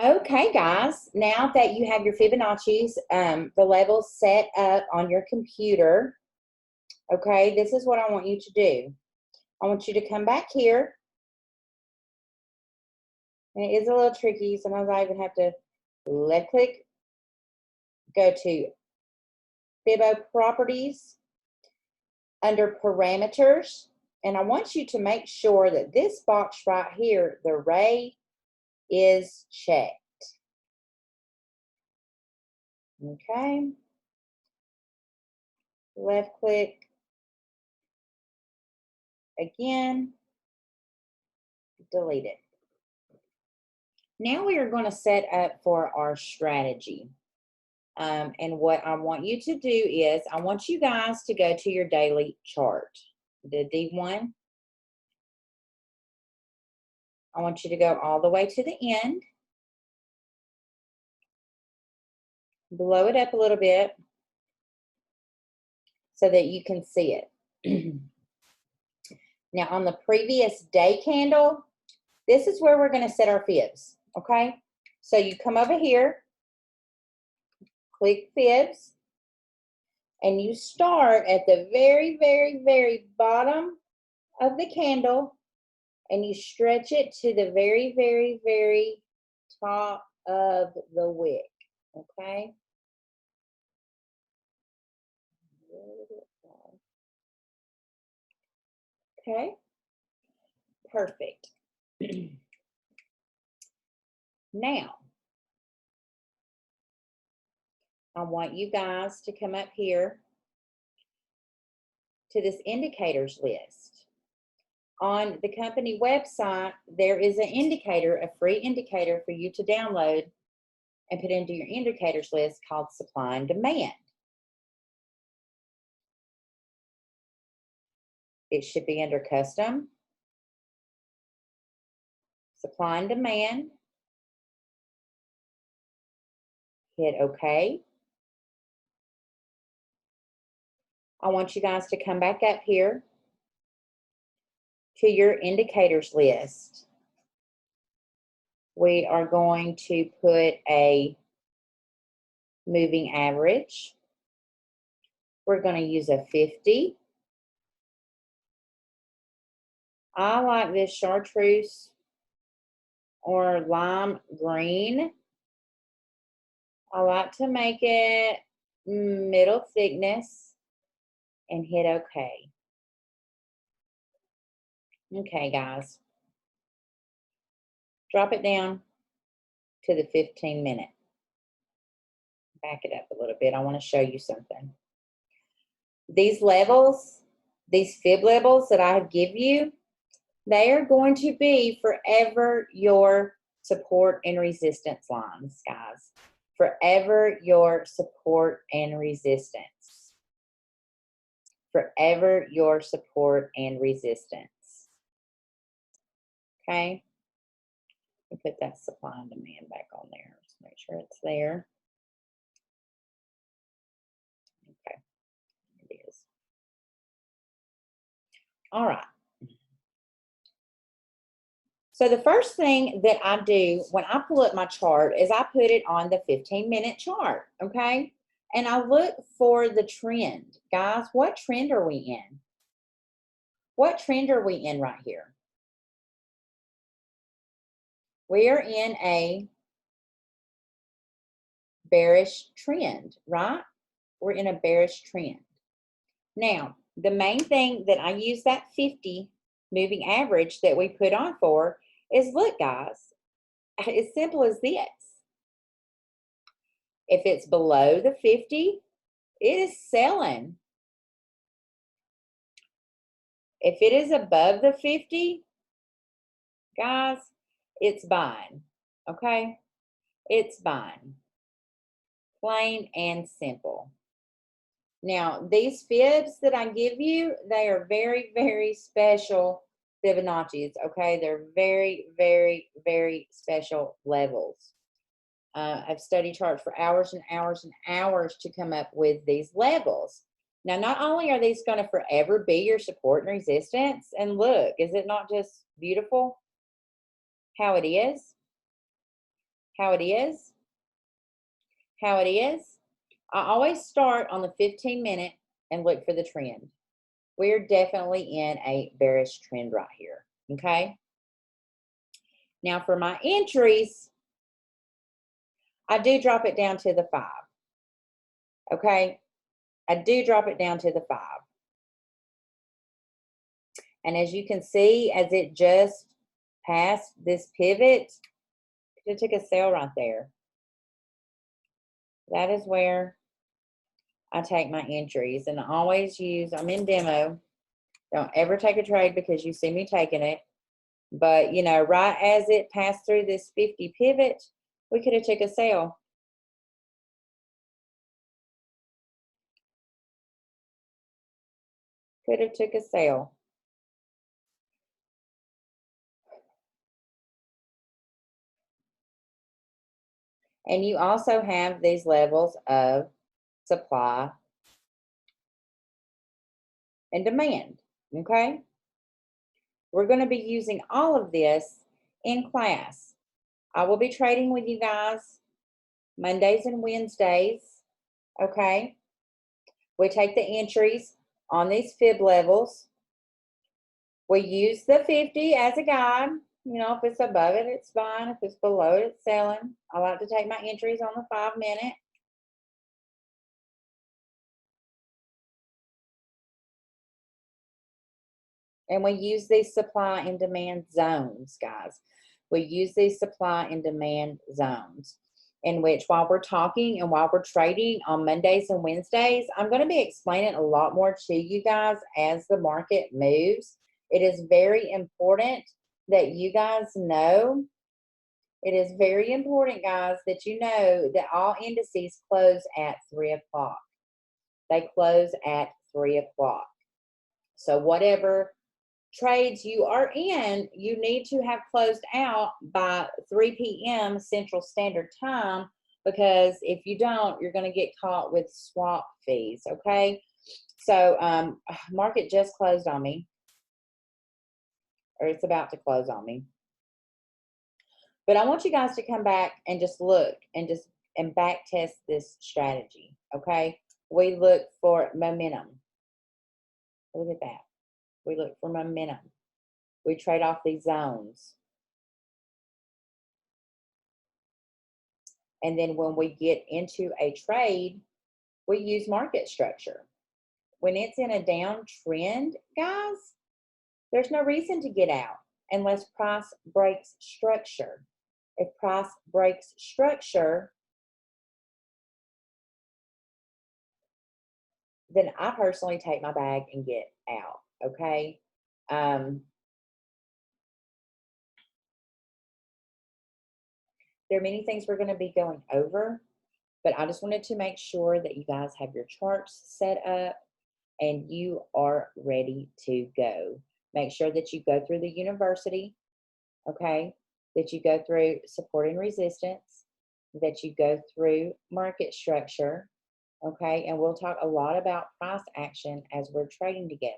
Okay, guys, now that you have your Fibonacci's, the levels set up on your computer, okay, this is what I want you to do. I want you to come back here. And it is a little tricky. Sometimes I even have to left click, go to Fibo Properties, under Parameters, and I want you to make sure that this box right here, the ray, is checked. Okay. Left click again, delete it. Now we are going to set up for our strategy. And what I want you to do is I want you guys to go to your daily chart, the D1. I want you to go all the way to the end. Blow it up a little bit so that you can see it. Now on the previous day candle, this is where we're going to set our fibs, okay? So you come over here, click fibs, and you start at the very, very, very bottom of the candle, and you stretch it to the very, very, very top of the wick, okay? Okay, perfect. Now, I want you guys to come up here to this indicators list. On the company website, there is an indicator, a free indicator for you to download and put into your indicators list called supply and demand. It should be under custom, supply and demand. Hit OK. I want you guys to come back up here to your indicators list. We are going to put a moving average. We're going to use a 50. I like this chartreuse or lime green. I like to make it middle thickness and hit OK. Okay, guys. Drop it down to the 15-minute. Back it up a little bit. I want to show you something. These levels, these fib levels that I give you, they are going to be forever your support and resistance lines, guys. Forever your support and resistance. Forever your support and resistance. Okay? Let me put that supply and demand back on there. Just make sure it's there. Okay, it is. All right. So the first thing that I do when I pull up my chart is I put it on the 15-minute chart, okay? And I look for the trend. Guys, what trend are we in? What trend are we in right here? We are in a bearish trend, right? We're in a bearish trend. Now, the main thing that I use that 50 moving average that we put on for is, look, guys, as simple as this. If it's below the 50, it is selling. If it is above the 50, guys, it's buying, okay? It's buying, plain and simple. Now, these fibs that I give you, they are very, very special Fibonacci's, okay? They're very, very, very special levels. I've studied charts for hours and hours and hours to come up with these levels. Now, not only are these going to forever be your support and resistance, and look, is it not just beautiful how it is? how it is, I always start on the 15-minute and look for the trend. We're definitely in a bearish trend right here, okay? Now for my entries, I do drop it down to the 5, okay? I do drop it down to the 5. And as you can see, as it just passed this pivot, it took a sell right there. That is where I take my entries, and I always use, I'm in demo. Don't ever take a trade because you see me taking it. But, you know, right as it passed through this 50 pivot, we could have took a sell. Could have took a sale. And you also have these levels of supply and demand, okay? We're going to be using all of this in class. I will be trading with you guys Mondays and Wednesdays, okay? We take the entries on these fib levels. We use the 50 as a guide. You know, if it's above it, it's fine. If it's below it, it's selling. I like to take my entries on the 5-minute. And we use these supply and demand zones, guys. We use these supply and demand zones in which while we're talking and while we're trading on Mondays and Wednesdays, I'm going to be explaining a lot more to you guys as the market moves. It is very important that you guys know. It is very important, guys, that you know that all indices close at 3 o'clock. They close at 3 o'clock. So whatever trades you are in, you need to have closed out by 3 p.m. Central Standard Time, because if you don't, you're going to get caught with swap fees, okay? So market just closed on me, or it's about to close on me. But I want you guys to come back and just look and back test this strategy, okay? We look for momentum. Look at that. We look for momentum. We trade off these zones. And then when we get into a trade, we use market structure. When it's in a downtrend, guys, there's no reason to get out unless price breaks structure. If price breaks structure, then I personally take my bag and get out, okay? There are many things we're going to be going over, but I just wanted to make sure that you guys have your charts set up and you are ready to go. Make sure that you go through the university, okay? That you go through support and resistance, that you go through market structure, okay? And we'll talk a lot about price action as we're trading together,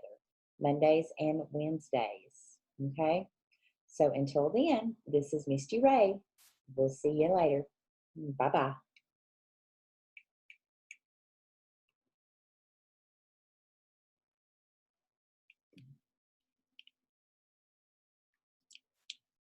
Mondays and Wednesdays, okay? So until then, this is Misty Ray. We'll see you later. Bye-bye.